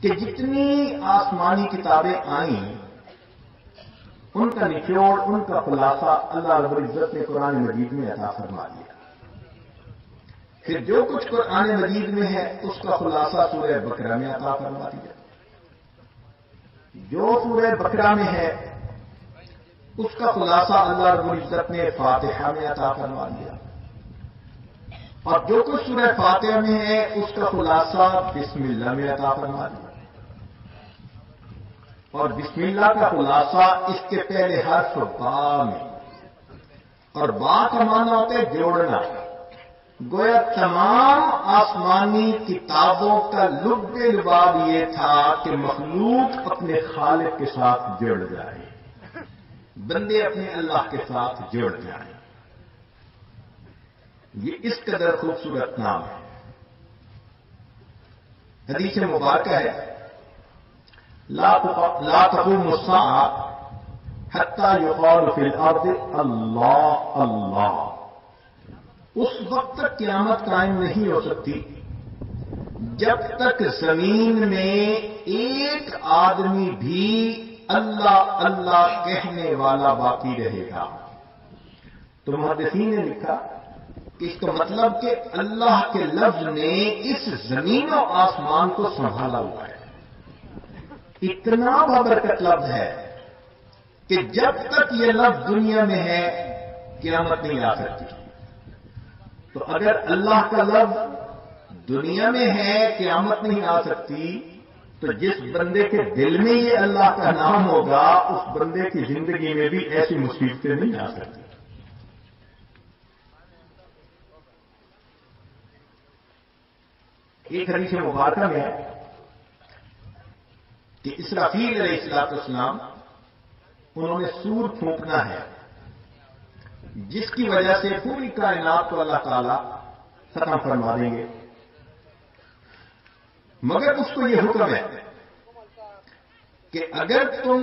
کہ جتنی آسمانی کتابیں آئیں ان کا نچوڑ، ان کا خلاصہ اللہ رب العزت نے قرآن مجید میں عطا فرما دیا. پھر جو کچھ قرآن مجید میں ہے اس کا خلاصہ سورہ بقرہ میں عطا فرما دیا. جو سورہ بقرہ میں ہے اس کا خلاصہ اللہ رب العزت نے فاتحہ میں عطا فرما دیا. اور جو کچھ سورہ فاتحہ میں ہے اس کا خلاصہ بسم اللہ میں عطا فرما دیا. اور بسم اللہ کا خلاصہ اس کے پہلے حرف با میں، اور با کا معنی ہوتا ہے جوڑنا. گویا تمام آسمانی کتابوں کا لب لباب یہ تھا کہ مخلوق اپنے خالق کے ساتھ جڑ جائے، بندے اپنے اللہ کے ساتھ جڑ جائیں. یہ اس قدر خوبصورت نام ہے. حدیث مبارکہ ہے لا تقوم الساعة حتى يقال في الارض اللہ اللہ. اس وقت تک قیامت قائم نہیں ہو سکتی جب تک زمین میں ایک آدمی بھی اللہ اللہ کہنے والا باقی رہے گا. تو محدثین نے لکھا کہ اس کا مطلب کہ اللہ کے لفظ نے اس زمین و آسمان کو سنبھالا ہوا ہے. اتنا بابرکت لفظ ہے کہ جب تک یہ لفظ دنیا میں ہے قیامت نہیں آ سکتی. تو اگر اللہ کا لفظ دنیا میں ہے قیامت نہیں آ سکتی تو جس بندے کے دل میں یہ اللہ کا نام ہوگا اس بندے کی زندگی میں بھی ایسی مصیبتیں نہیں آ سکتی. ایک حدیث مبارکہ میں ہے کہ اسرافیل علیہ السلام انہوں نے سور پھونکنا ہے جس کی وجہ سے پوری کائنات کو اللہ تعالی ختم فرما دیں گے. مگر اس کو یہ حکم ہے کہ اگر تم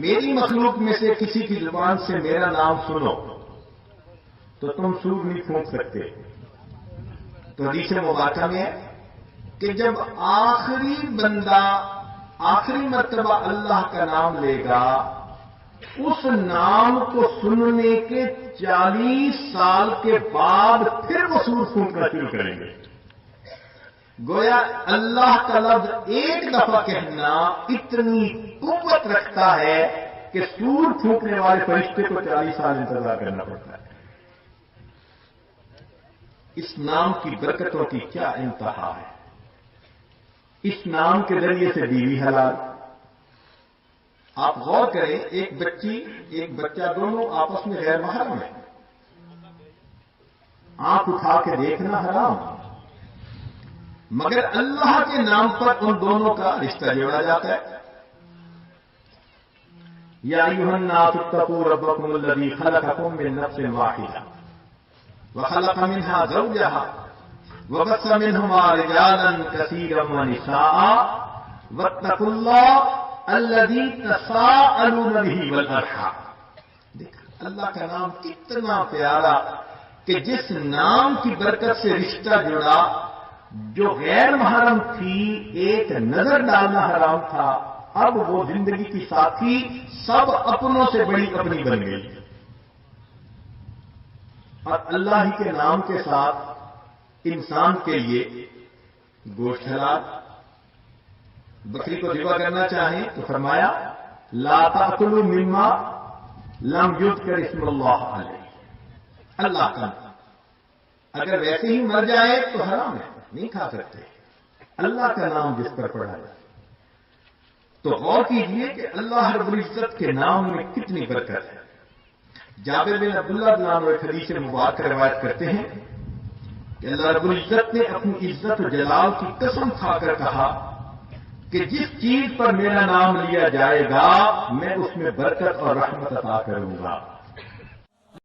میری مخلوق میں سے کسی کی زبان سے میرا نام سنو تو تم سور نہیں پھونک سکتے. تو حدیث مبارکہ میں ہے کہ جب آخری بندہ آخری مرتبہ اللہ کا نام لے گا اس نام کو سننے کے 40 سال کے بعد پھر وہ سور پھونکنا شروع کریں گے. گویا اللہ کا لفظ ایک دفعہ کہنا اتنی قوت رکھتا ہے کہ سور پھونکنے والے فرشتے کو 40 سال انتظار کرنا پڑتا ہے. اس نام کی برکتوں کی کیا انتہا ہے. اس نام کے ذریعے سے بیوی حلال. آپ غور کریں ایک بچی ایک بچہ دونوں آپس میں غیر محرم ہیں. آنکھ اٹھا کے دیکھنا حرام مگر اللہ کے نام پر ان دونوں کا رشتہ جوڑا جاتا ہے. یا ایھا الناس اتقوا ربکم الذی خلقکم من نفس واحدہ وخلق منها زوجها وبث منهما رجالا كثيرا ونساء واتقوا الله الذي تساءلون به والارحام. اللہ کا نام کتنا پیارا کہ جس نام کی برکت سے رشتہ جڑا جو غیر محرم تھی ایک نظر ڈالنا حرام تھا اب وہ زندگی کی ساتھی سب اپنوں سے بڑی اپنی بن گئی. اور اللہ ہی کے نام کے ساتھ انسان کے لیے گوشت حلال. بکری کو ذبح کرنا چاہیں تو فرمایا لا تأکلوا مما لم یذکر اسم اللہ علیہ. اللہ کا اگر ویسے ہی مر جائے تو حرام ہے نہیں کھا سکتے. اللہ کا نام جس پر پڑھا جائے تو غور کیجئے کہ اللہ رب العزت کے نام میں کتنی برکت ہے. جابر بن عبداللہ رضی اللہ عنہ ایک حدیث مبارک روایت کرتے ہیں کہ اللہ رب العزت نے اپنی عزت و جلال کی قسم کھا کر کہا کہ جس چیز پر میرا نام لیا جائے گا میں اس میں برکت اور رحمت عطا کروں گا.